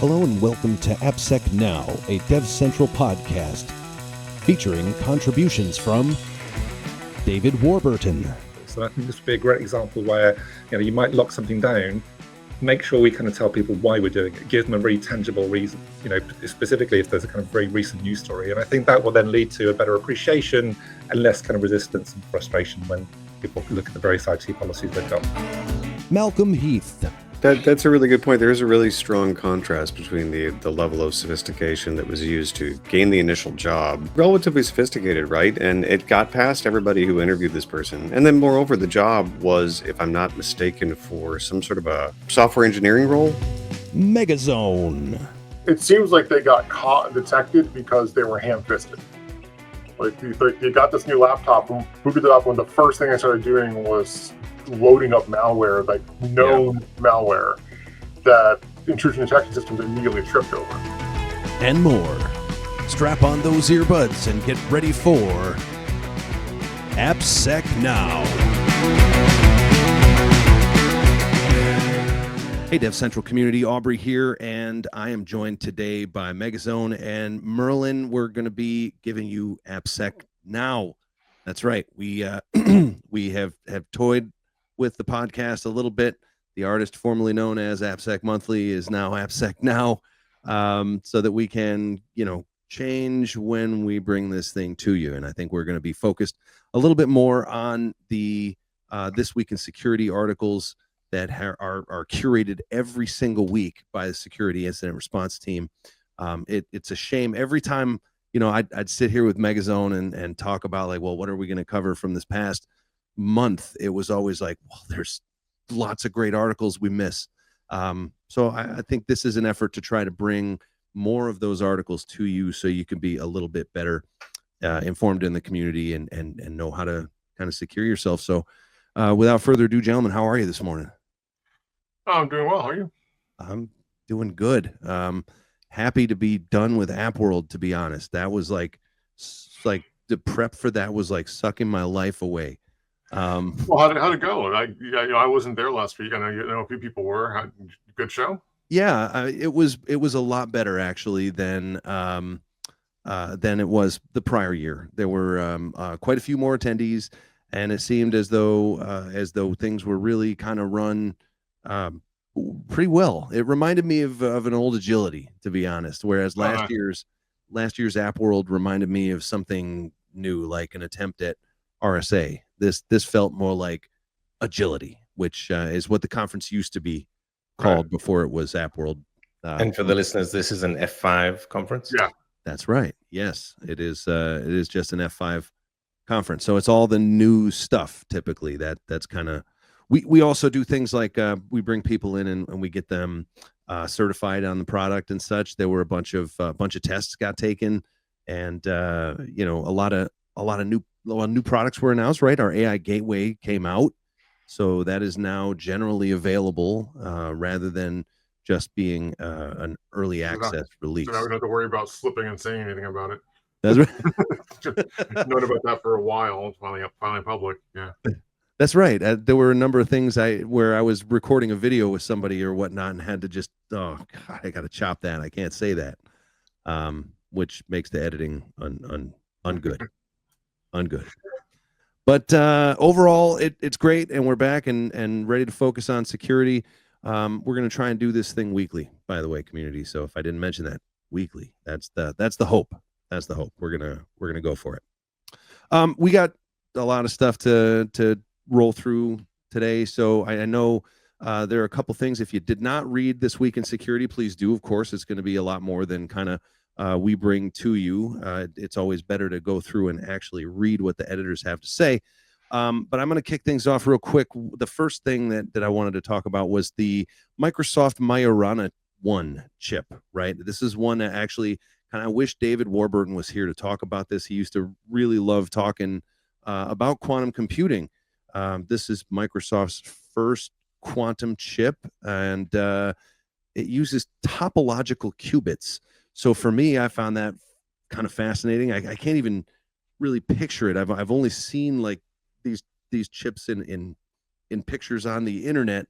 Hello and welcome to AppSec Now, a DevCentral podcast featuring contributions from David Warburton. So I think this would be a great example where you might lock something down. Make sure we kind of tell people why we're doing it. Give them a very tangible reason. Specifically if there's a kind of very recent news story, and I think that will then lead to a better appreciation and less kind of resistance and frustration when people look at the various IT policies they've got. Malcolm Heath. That's a really good point. There is a really strong contrast between the level of sophistication that was used to gain the initial job. Relatively sophisticated, right? And it got past everybody who interviewed this person. And then moreover, the job was, if I'm not mistaken, for some sort of a software engineering role. Megazone. It seems like they got caught, detected because they were ham-fisted. Like you got this new laptop and booted it up, and the first thing I started doing was loading up malware, like known malware that intrusion detection systems immediately tripped over. And more. Strap on those earbuds and get ready for AppSec Now. Hey DevCentral community, Aubrey here, and I am joined today by Megazone and Merlin. We're going to be giving you AppSec Now. That's right. We we have toyed with the podcast a little bit. The artist formerly known as AppSec Monthly is now AppSec Now, so that we can, change when we bring this thing to you. And I think we're going to be focused a little bit more on the This Week in Security articles that are curated every single week by the security incident response team. It's a shame every time, I'd sit here with Megazone and talk about what are we going to cover from this past month. It was always there's lots of great articles we miss. So I think this is an effort to try to bring more of those articles to you so you can be a little bit better informed in the community and know how to kind of secure yourself. So without further ado, gentlemen, how are you this morning? I'm doing well. How are you? I'm doing good. Happy to be done with App World, to be honest. That was like the prep for that was like sucking my life away. Well, how'd it go? I wasn't there last week. I know a few people were. Good show. Yeah, it was a lot better actually than it was the prior year. There were quite a few more attendees, and it seemed as though things were really kind of run pretty well. It reminded me of an old Agility, to be honest. Whereas last year's App World reminded me of something new, like an attempt at RSA. This felt more like Agility, which is what the conference used to be called before it was App World. And for the listeners, this is an F5 conference? Yeah. That's right. Yes, it is. It is just an F5 conference. So it's all the new stuff typically. That's kind of, we also do things like we bring people in and we get them certified on the product and such. There were a bunch of tests got taken, and a lot of new products were announced. Right, our AI Gateway came out, so that is now generally available rather than just being an early access release. So now we don't have to worry about slipping and saying anything about it. That's right. Known about that for a while. Finally public. Yeah. That's right. There were a number of things where I was recording a video with somebody or whatnot and had to just, oh God, I got to chop that. I can't say that, which makes the editing ungood. But overall, it's great, and we're back and ready to focus on security. We're going to try and do this thing weekly, by the way, community. So if I didn't mention that, weekly. That's the hope. That's the hope. We're gonna go for it. We got a lot of stuff to roll through today. So I know there are a couple things. If you did not read This Week in Security, please do. Of course, it's going to be a lot more than kind of we bring to you. It's always better to go through and actually read what the editors have to say. But I'm going to kick things off real quick. The first thing that I wanted to talk about was the Microsoft Majorana 1 chip, right? This is one that actually kind of wish David Warburton was here to talk about this. He used to really love talking about quantum computing. This is Microsoft's first quantum chip, and it uses topological qubits. So for me, I found that kind of fascinating. I can't even really picture it. I've only seen like these chips in pictures on the internet,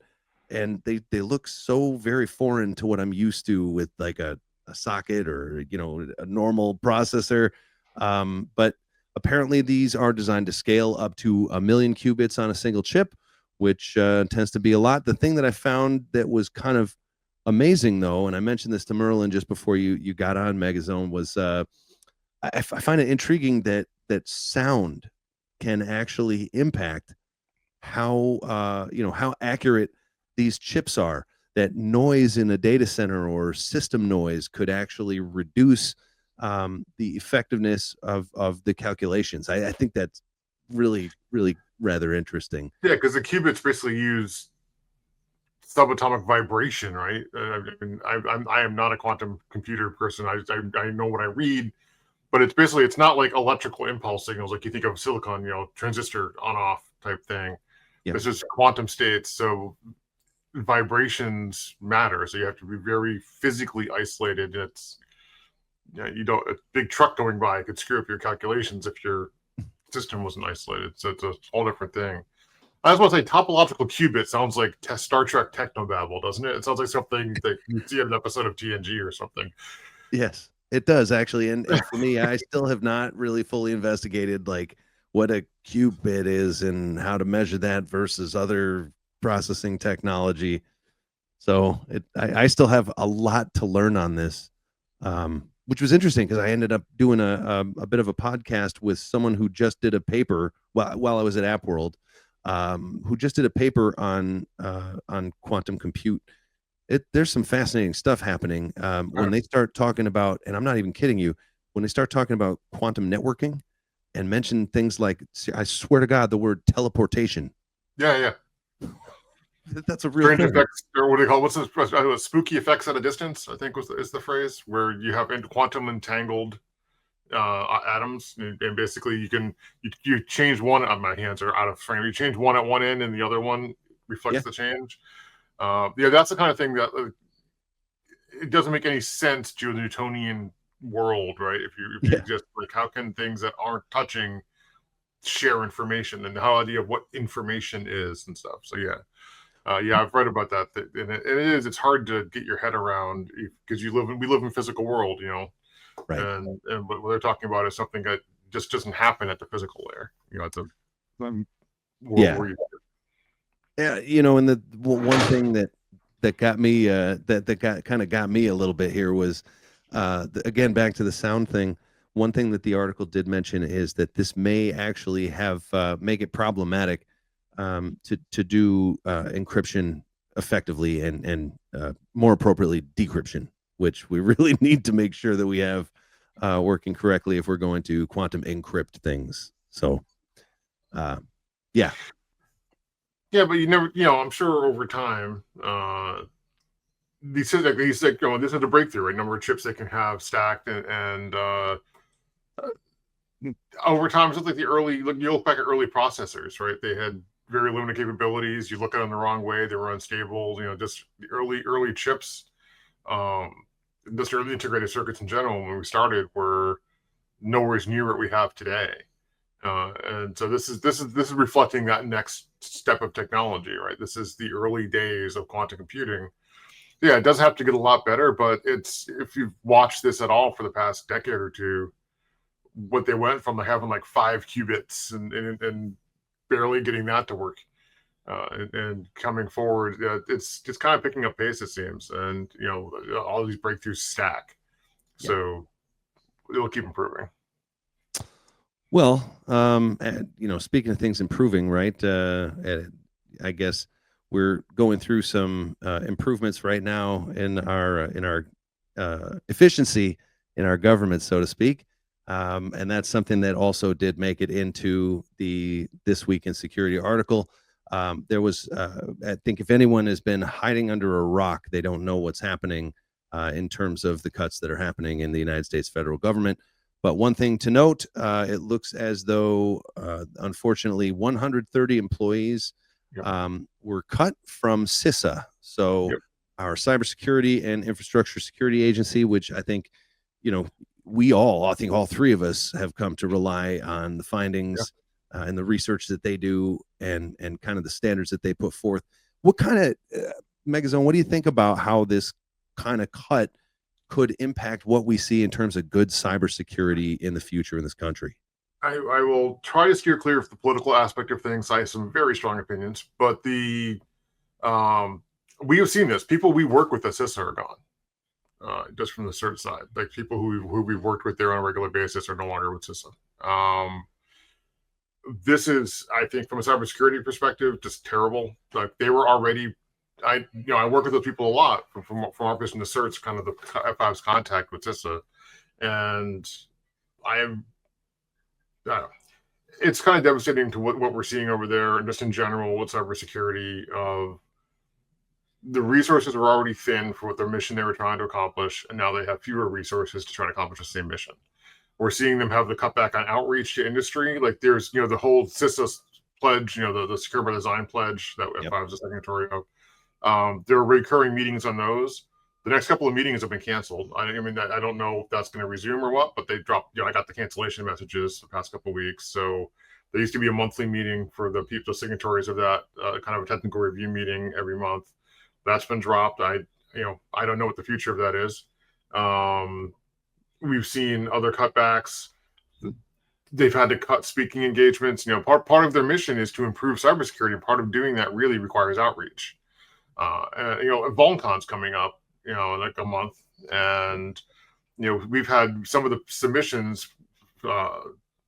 and they look so very foreign to what I'm used to with like a socket or a normal processor. But apparently these are designed to scale up to 1 million qubits on a single chip, which tends to be a lot. The thing that I found that was kind of amazing, though, and I mentioned this to Merlin just before you got on Megazone, was I find it intriguing that sound can actually impact how how accurate these chips are. That noise in a data center or system noise could actually reduce the effectiveness of the calculations. I think that's really rather interesting. Yeah, because the qubits basically use subatomic vibration, right? I am not a quantum computer person. I know what I read, but it's not like electrical impulse signals like you think of silicon, transistor on off type thing. Yeah. It's just quantum states. So vibrations matter. So you have to be very physically isolated. It's a big truck going by could screw up your calculations if your system wasn't isolated. So it's a whole different thing. I just want to say topological qubit sounds like Star Trek technobabble, doesn't it? It sounds like something that you see in an episode of TNG or something. Yes, it does actually. And for me, I still have not really fully investigated like what a qubit is and how to measure that versus other processing technology. So I still have a lot to learn on this, which was interesting because I ended up doing a bit of a podcast with someone who just did a paper while I was at App World, who just did a paper on quantum compute. There's some fascinating stuff happening when they start talking about, and I'm not even kidding you, when they start talking about quantum networking and mention things like, I swear to God, the word teleportation. Yeah. That's a real strange thing. effects, or what do you call spooky effects at a distance, I think is the phrase, where you have quantum entangled atoms, and basically you change one. My hands are out of frame. You change one at one end, and the other one reflects the change. That's the kind of thing that it doesn't make any sense to the Newtonian world, right? If you just like, how can things that aren't touching share information, and how idea of what information is and stuff. So I've read about that, and it's hard to get your head around because we live in physical world, right? And what they're talking about is something that just doesn't happen at the physical layer. It's a and the one thing that got me got me a little bit here was again back to the sound thing. One thing that the article did mention is that this may actually have make it problematic to do encryption effectively and more appropriately decryption, which we really need to make sure that we have working correctly if we're going to quantum encrypt things. So yeah, but you never, I'm sure over time this is a breakthrough, right? Number of chips they can have stacked, and over time, it's like you look back at early processors, right? They had very limited capabilities. You look at them the wrong way, they were unstable. Just the early chips, just early integrated circuits in general, when we started, were nowhere near what we have today. And so this is reflecting that next step of technology, right? This is the early days of quantum computing. Yeah, it does have to get a lot better, but if you've watched this at all for the past decade or two, what they went from having like 5 qubits and barely getting that to work, and coming forward, it's kind of picking up pace, it seems, and all these breakthroughs stack, so it'll keep improving. Well, speaking of things improving, right? I guess we're going through some improvements right now in our efficiency in our government, so to speak. And that's something that also did make it into the This Week in Security article. There was, I think, if anyone has been hiding under a rock, they don't know what's happening in terms of the cuts that are happening in the United States federal government. But one thing to note, it looks as though, unfortunately, 130 employees were cut from CISA. So our cybersecurity and infrastructure security agency, which I think, I think all three of us have come to rely on the findings and the research that they do and kind of the standards that they put forth. What kind of, Megazone, what do you think about how this kind of cut could impact what we see in terms of good cybersecurity in the future in this country? I will try to steer clear of the political aspect of things. I have some very strong opinions, but we have seen this. People we work with at CISA are gone, just from the cert side. Like people who we've worked with there on a regular basis are no longer with CISA. This is, I think, from a cybersecurity perspective, just terrible. Like they were already. I work with those people a lot from our position to certs, kind of the F5's contact with CISA, and it's kind of devastating to what we're seeing over there, and just in general with cybersecurity. Of the resources are already thin for what their mission they were trying to accomplish, and now they have fewer resources to try to accomplish the same mission. We're seeing them have the cutback on outreach to industry. Like there's the whole CISA pledge, the Secure by Design pledge that F5 is a signatory of. There are recurring meetings on those. The next couple of meetings have been canceled. I don't know if that's going to resume or what, but they dropped. I got the cancellation messages the past couple of weeks. So there used to be a monthly meeting for the people, signatories of that, kind of a technical review meeting every month. That's been dropped. I don't know what the future of that is. We've seen other cutbacks. They've had to cut speaking engagements. Part of their mission is to improve cybersecurity, and part of doing that really requires outreach. VulnCon's coming up, in like a month, and we've had some of the submissions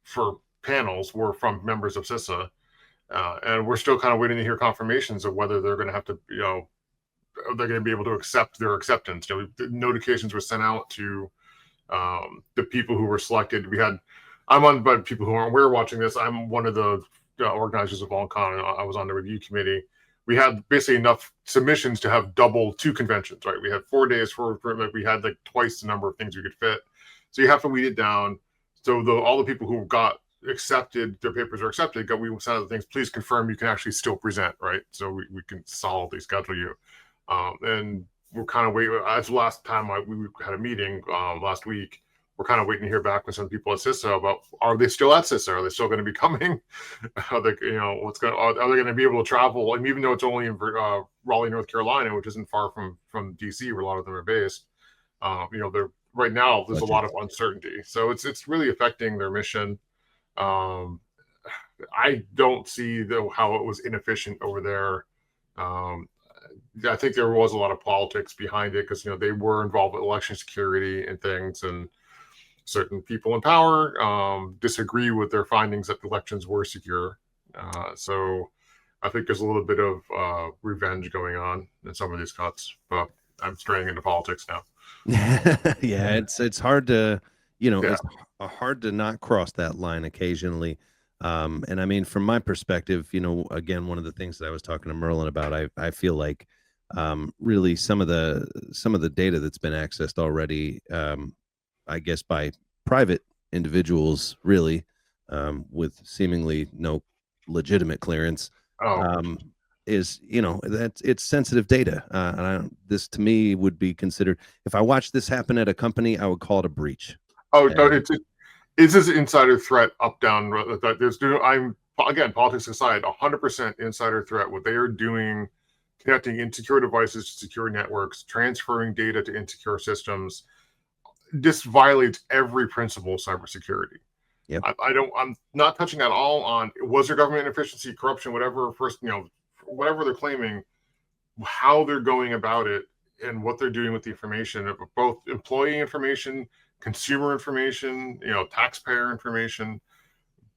for panels were from members of CISA, and we're still kind of waiting to hear confirmations of whether they're going to have to, they're going to be able to accept their acceptance. The notifications were sent out to the people who were selected. But people who aren't aware watching this, I'm one of the organizers of VulnCon, and I was on the review committee. We had basically enough submissions to have double 2 conventions, right? We had 4 days we had like twice the number of things we could fit. So you have to weed it down. So all the people who got accepted, their papers are accepted, we sent out the things, please confirm you can actually still present, right? So we can solidly schedule you. And we're kind of waiting. As last time we had a meeting last week, we're kind of waiting to hear back from some people at CISA about, are they still at CISA? Are they still going to be coming? Are they going to be able to travel? And even though it's only in Raleigh, North Carolina, which isn't far from DC, where a lot of them are based, they're right now. There's a lot of uncertainty, so it's really affecting their mission. I don't see how it was inefficient over there. I think there was a lot of politics behind it because they were involved with election security and things, and certain people in power disagree with their findings that the elections were secure. So I think there's a little bit of revenge going on in some of these cuts, but I'm straying into politics now. Yeah, it's hard to, it's hard to not cross that line occasionally. And I mean, from my perspective, again, one of the things that I was talking to Merlin about, I feel like really some of the data that's been accessed already, I guess by private individuals, really, with seemingly no legitimate clearance, is that it's sensitive data. And this to me would be considered, if I watched this happen at a company, I would call it a breach. It's this insider threat up down. I'm again, politics aside, 100% insider threat. What they are doing, connecting insecure devices to secure networks, transferring data to insecure systems. This violates every principle of cybersecurity. Yep. I'm not touching at all on, was there government inefficiency, corruption, whatever whatever they're claiming, how they're going about it, and what they're doing with the information, of both employee information, consumer information, taxpayer information.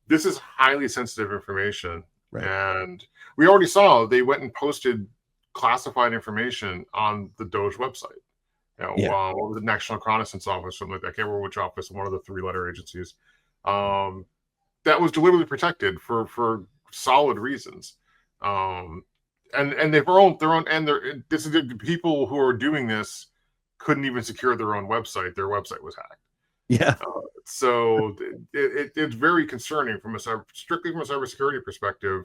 This is highly sensitive information. Right. And we already saw they went and posted classified information on the DOJ website. What was the National Reconnaissance Office, something like that. I can't remember which office, one of the 3-letter agencies. That was deliberately protected for solid reasons. And they've their own, and this is the people who are doing this couldn't even secure their own website. Their website was hacked. Yeah. So it's very concerning strictly from a cybersecurity perspective,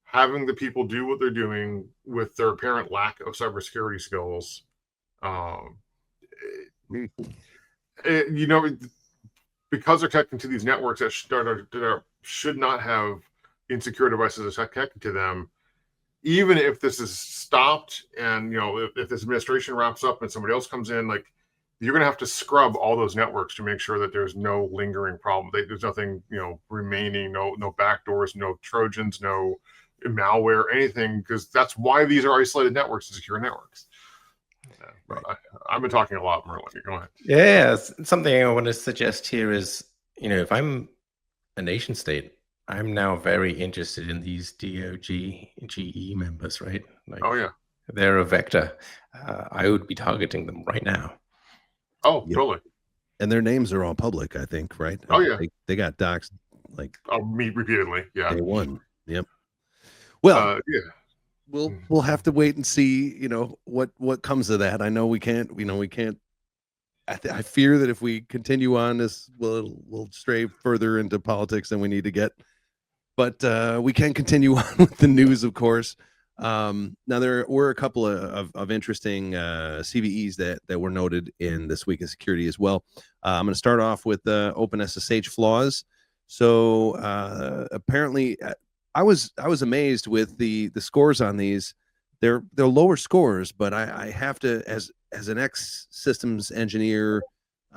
having the people do what they're doing with their apparent lack of cybersecurity skills. Because they're connecting to these networks that should not have insecure devices connected to them, even if this is stopped and, you know, if this administration wraps up and somebody else comes in, like, you're going to have to scrub all those networks to make sure that there's no lingering problem. There's nothing, you know, remaining, no backdoors, no Trojans, no malware, anything, because that's why these are isolated networks and secure networks. But I've been talking a lot, Merlin. Go ahead. Yeah, something I want to suggest here is, you know, if I'm a nation state, I'm now very interested in these DOG, GE members, right? Like, Oh, yeah. they're a vector. I would be targeting them right now. Oh, Yep. totally. And their names are all public, I think, right? Oh, yeah. They got doxed like Me repeatedly. Yeah. day one. Yep. Well, yeah. we'll have to wait and see, you know, what comes of that. I know we can't. I fear that if we continue on this, we'll stray further into politics than we need to get. But we can continue on with the news, of course. Now there were a couple of interesting CVEs that were noted in this week of security as well. I'm going to start off with OpenSSH flaws. So apparently, I was amazed with the scores on these. They're lower scores, but I have to, as an ex-systems engineer,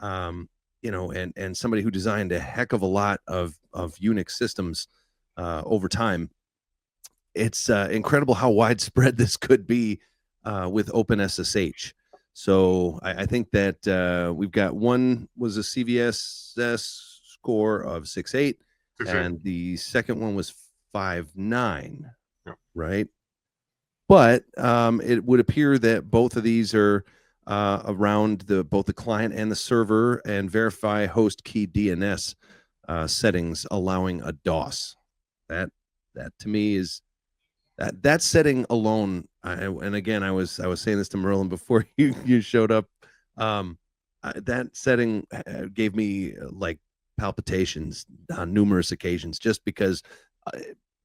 you know, and somebody who designed a heck of a lot of Unix systems over time. It's incredible how widespread this could be with OpenSSH. So I think that we've got one was a CVSS score of 6.8, and the second one was 5.9, right? But it would appear that both of these are around both the client and the server, and verify host key DNS settings allowing a DOS. That to me is that setting alone. And again, I was saying this to Merlin before you showed up. That setting gave me like palpitations on numerous occasions, just because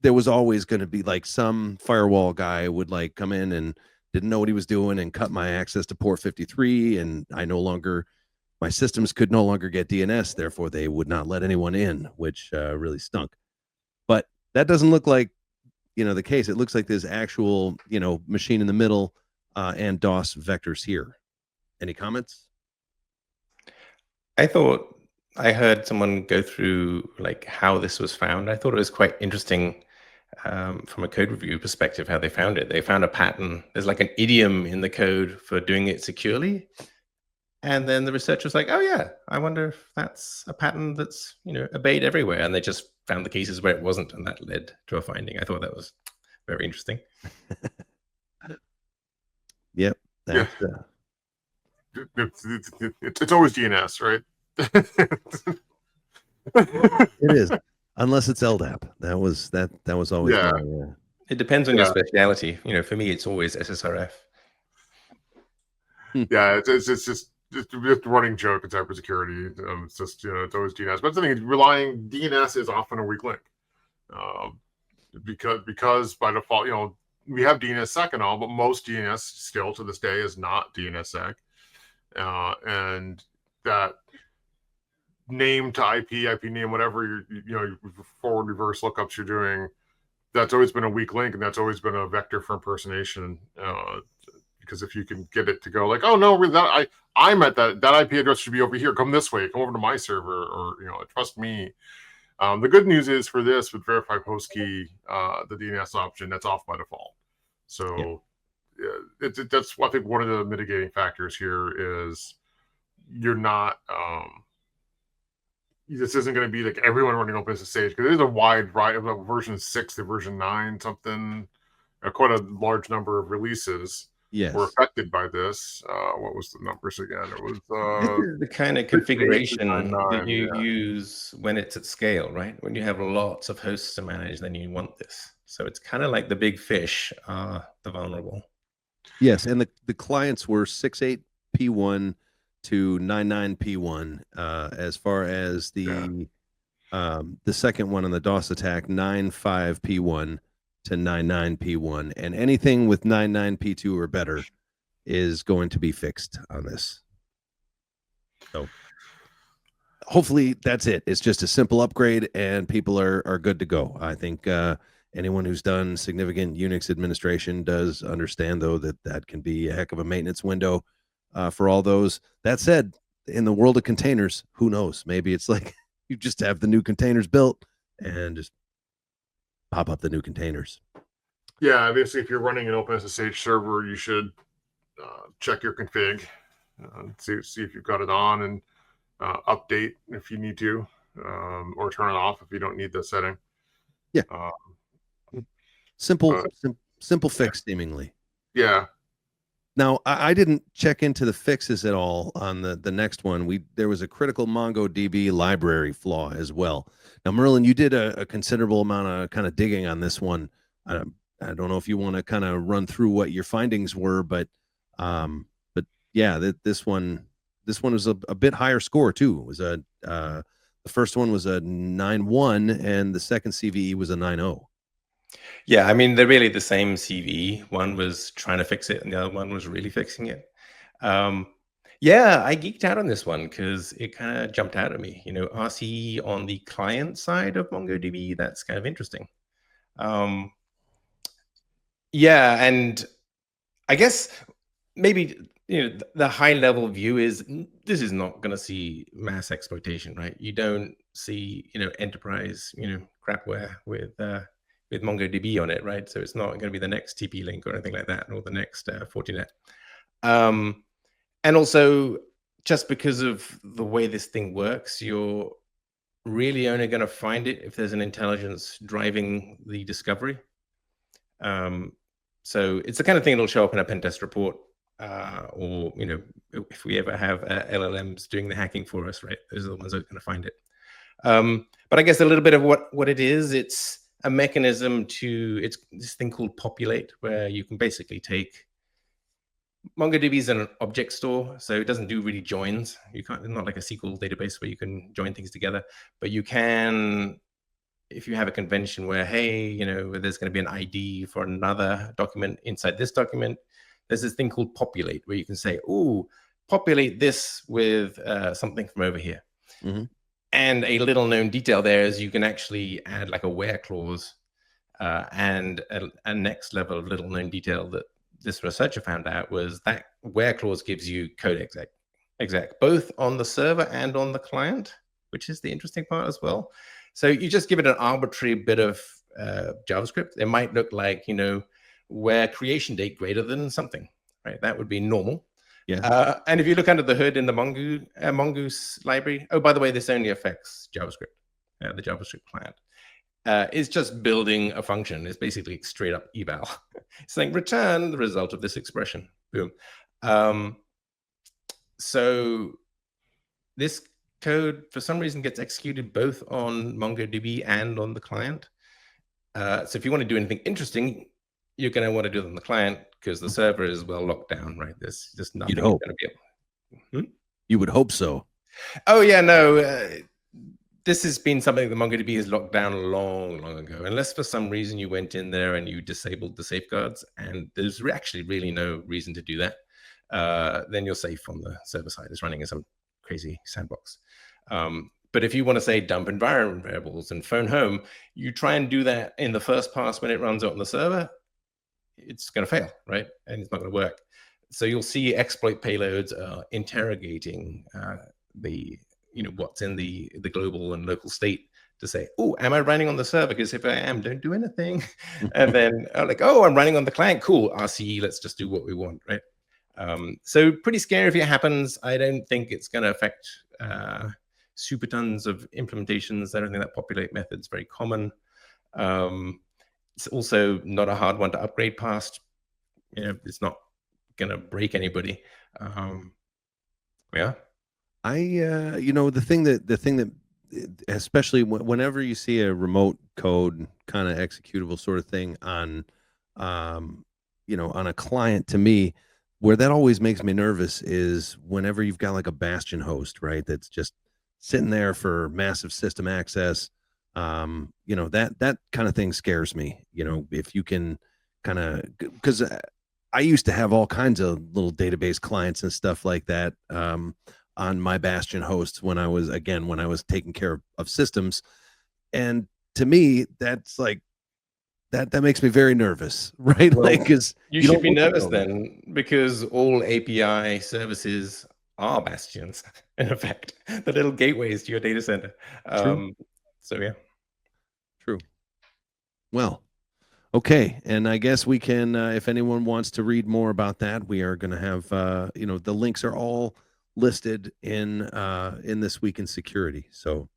there was always going to be like some firewall guy would like come in and didn't know what he was doing and cut my access to port 53, and my systems could no longer get DNS, therefore they would not let anyone in, which really stunk. But that doesn't look like, you know, the case. It looks like there's actual, you know, machine in the middle and DOS vectors here. Any comments? I thought I heard someone go through like how this was found. I thought it was quite interesting from a code review perspective, how they found it. They found a pattern. There's like an idiom in the code for doing it securely. And then the researcher was like, oh yeah, I wonder if that's a pattern that's, you know, obeyed everywhere. And they just found the cases where it wasn't, and that led to a finding. I thought that was very interesting. Yep. Yeah. It's always DNS, right? It is, unless it's LDAP. That was always It depends on your speciality. You know, for me, it's always SSRF. Yeah, it's just a running joke in cybersecurity. It's just, you know, it's always DNS. But the thing is, DNS is often a weak link, because by default, you know, we have DNSSEC and all, but most DNS still to this day is not DNSSEC, and that name to IP name, whatever your forward reverse lookups you're doing, that's always been a weak link, and that's always been a vector for impersonation. Because if you can get it to go like, oh no, I'm at that IP address should be over here. Come this way. Come over to my server, or, you know, trust me. The good news is for this with verify host key, the DNS option, that's off by default. So that's I think one of the mitigating factors here is you're not. This isn't going to be like everyone running OpenSSH, because there's a wide variety of version 6 to version 9 something. Quite a large number of releases were affected by this. What was the numbers again? It was the kind of configuration that you use when it's at scale, right? When you have lots of hosts to manage, then you want this. So it's kind of like the big fish are the vulnerable. Yes, and the clients were 6.8 P1 to 9.9 P1. As far as the second one on the DOS attack, 9.5 P1 to 9.9 P1, and anything with 9.9 P2 or better is going to be fixed on this. So hopefully that's it. It's just a simple upgrade and people are good to go. I think Anyone who's done significant Unix administration does understand, though, that that can be a heck of a maintenance window for all those. That said, in the world of containers, who knows? Maybe it's like you just have the new containers built and just pop up the new containers. Yeah, obviously, if you're running an OpenSSH server, you should check your config, see if you've got it on, and update if you need to, or turn it off if you don't need the setting. Yeah. Simple yeah. fix, seemingly. Yeah. Now, I didn't check into the fixes at all on the next one. There was a critical MongoDB library flaw as well. Now, Merlin, you did a considerable amount of kind of digging on this one. I don't know if you want to kind of run through what your findings were, but yeah, this one was a bit higher score too. It was the first one was a 9.1 and the second CVE was a 9.0. Yeah, I mean, they're really the same CV. One was trying to fix it and the other one was really fixing it. Yeah, I geeked out on this one because it kind of jumped out at me. RCE on the client side of MongoDB, that's kind of interesting. Yeah, and I guess maybe the high level view is this is not going to see mass exploitation, right? You don't see enterprise crapware with MongoDB on it, right? So it's not going to be the next TP-Link or anything like that, or the next Fortinet. And also, just because of the way this thing works, you're really only going to find it if there's an intelligence driving the discovery. So it's the kind of thing that'll show up in a pen test report, or if we ever have LLMs doing the hacking for us, right? Those are the ones that are going to find it. But I guess a little bit of what it is, it's a mechanism it's this thing called populate, where you can basically take MongoDB is an object store, so it doesn't do really joins. You can't, not like a SQL database where you can join things together, but you can, if you have a convention where, hey, there's going to be an ID for another document inside this document, there's this thing called populate, where you can say, oh, populate this with something from over here. Mm-hmm. And a little known detail there is you can actually add like a where clause, and a next level of little known detail that this researcher found out was that where clause gives you code exec, both on the server and on the client, which is the interesting part as well. So you just give it an arbitrary bit of JavaScript. It might look like, where creation date greater than something, right? That would be normal. Yeah. And if you look under the hood in the Mongoose library, oh, by the way, this only affects JavaScript, the JavaScript client. It's just building a function. It's basically straight up eval. It's saying return the result of this expression. Boom. So this code, for some reason, gets executed both on MongoDB and on the client. So if you want to do anything interesting, you're going to want to do it on the client because the server is well locked down, right? There's just nothing going to be able. You would hope so. Oh, yeah, no. This has been something that MongoDB has locked down long ago. Unless for some reason you went in there and you disabled the safeguards, and there's actually really no reason to do that, then you're safe on the server side. It's running in some crazy sandbox. But if you want to say dump environment variables and phone home, you try and do that in the first pass when it runs out on the server, it's going to fail, right? And it's not going to work. So you'll see exploit payloads interrogating the what's in the global and local state to say, oh, am I running on the server? Because if I am, don't do anything. And then like, oh, I'm running on the client. Cool, RCE, let's just do what we want, right? So pretty scary if it happens. I don't think it's going to affect super tons of implementations. I don't think that populate method's very common. It's also not a hard one to upgrade past. It's not going to break anybody. Yeah. The thing that especially whenever you see a remote code kind of executable sort of thing on on a client, to me, where that always makes me nervous is whenever you've got like a bastion host, right? That's just sitting there for massive system access. That kind of thing scares me, if you can kind of, because I used to have all kinds of little database clients and stuff like that on my bastion hosts when I was taking care of systems. And to me, that's like that makes me very nervous, right? Well, because you should don't be want to nervous know. then, because all API services are bastions, in effect. The little gateways to your data center. True. So yeah. True. Well, okay, and I guess we can, if anyone wants to read more about that, we are going to have, the links are all listed in This Week in Security. So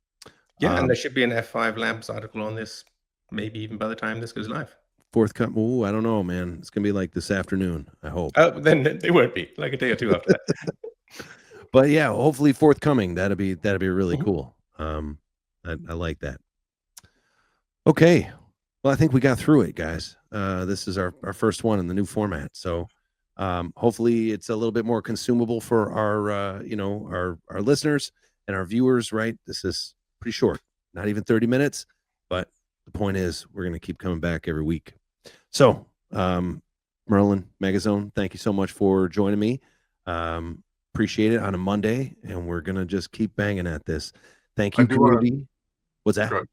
Yeah, and there should be an F5 Labs article on this, maybe even by the time this goes live. forthcoming. Oh, I don't know, man. It's gonna be like this afternoon, I hope. Then it won't be, like a day or two after that. But yeah, hopefully forthcoming. That'd be really Mhm. cool. I like that. Okay. Well, I think we got through it, guys. This is our first one in the new format. So hopefully it's a little bit more consumable for our listeners and our viewers, right? This is pretty short, not even 30 minutes. But the point is we're going to keep coming back every week. So Merlin, Megazone, thank you so much for joining me. Appreciate it on a Monday, and we're going to just keep banging at this. Thank you, community. What's that? Good.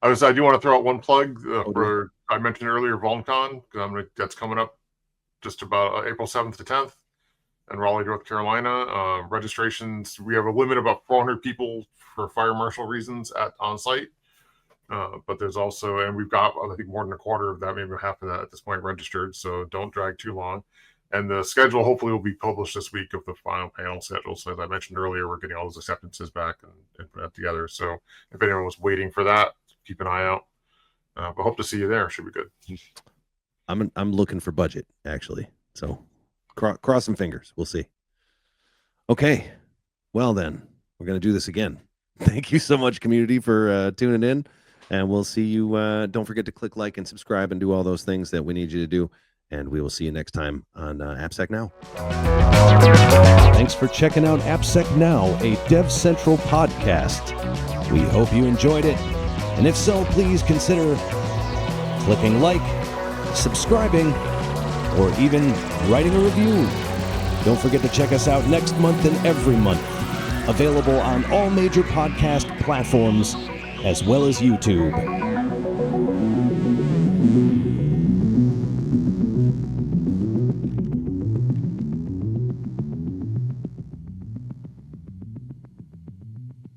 I do want to throw out one plug for, I mentioned earlier, VulnCon, that's coming up just about April 7th to 10th in Raleigh, North Carolina. Registrations, we have a limit of about 400 people for fire marshal reasons on site. But there's also, and we've got, I think, more than a quarter of that, maybe half of that at this point registered. So don't drag too long. And the schedule hopefully will be published this week of the final panel schedule. So as I mentioned earlier, we're getting all those acceptances back and put that together. So if anyone was waiting for that, keep an eye out. But hope to see you there. Should be good. I'm looking for budget, actually. So cross some fingers. We'll see. Okay. Well, then we're going to do this again. Thank you so much, community, for tuning in. And we'll see you. Don't forget to click like and subscribe and do all those things that we need you to do. And we will see you next time on AppSec Now. Thanks for checking out AppSec Now, a DevCentral podcast. We hope you enjoyed it. And if so, please consider clicking like, subscribing, or even writing a review. Don't forget to check us out next month and every month. Available on all major podcast platforms, as well as YouTube.